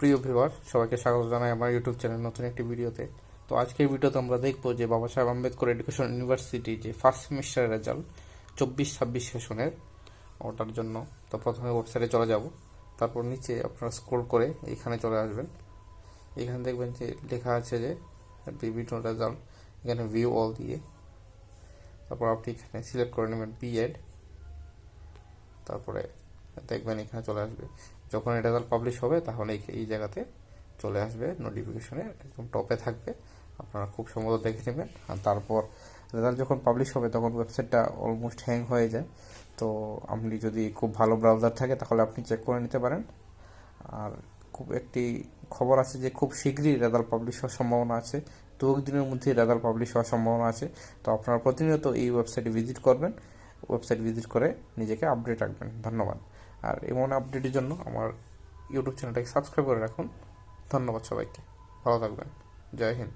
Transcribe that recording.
প্রিয় ভিউয়ার, সবাইকে স্বাগত জানাই আমার ইউটিউব চ্যানেল নতুন একটি ভিডিওতে। তো আজকের ভিডিওতে আমরা দেখবো যে বাবা সাহেব আম্বেদকর এডুকেশন ইউনিভার্সিটি যে ফার্স্ট সেমিস্টারের রেজাল্ট 24-26 সেশনের, ওটার জন্য তো প্রথমে ওয়েবসাইটে চলে যাব। তারপর নিচে আপনারা স্ক্রল করে এইখানে চলে আসবেন। এখানে দেখবেন যে লেখা আছে যে বিভিন্ন রেজাল্ট, এখানে ভিউ অল দিয়ে তারপর আপনি এখানে সিলেক্ট করে নেবেন বিএড। তারপরে দেখবেন এখানে চলে আসবে, যখন রেজাল্ট পাবলিশ হবে তাহলে এই জায়গাতে চলে আসবে, নোটিফিকেশনে একদম টপে থাকবে, আপনারা খুব সম্ভবত দেখে নেবেন। আর তারপর রেজাল্ট যখন পাবলিশ হবে তখন ওয়েবসাইটটা অলমোস্ট হ্যাং হয়ে যায়। তো আপনি যদি খুব ভালো ব্রাউজার থাকে তাহলে আপনি চেক করে নিতে পারেন। আর খুব একটি খবর আছে যে খুব শীঘ্রই রেজাল্ট পাবলিশ হওয়ার সম্ভাবনা আছে, 2 দিনের মধ্যে রেজাল্ট পাবলিশ হওয়ার সম্ভাবনা আছে। তো আপনারা প্রতিনিয়ত এই ওয়েবসাইটে ভিজিট করবেন, ওয়েবসাইট ভিজিট করে নিজেকে আপডেট রাখবেন। ধন্যবাদ। আর এমন আপডেটের জন্য আমার ইউটিউব চ্যানেলটাকে সাবস্ক্রাইব করে রাখুন। ধন্যবাদ সবাইকে, ভালো থাকবেন। জয় হিন্দ।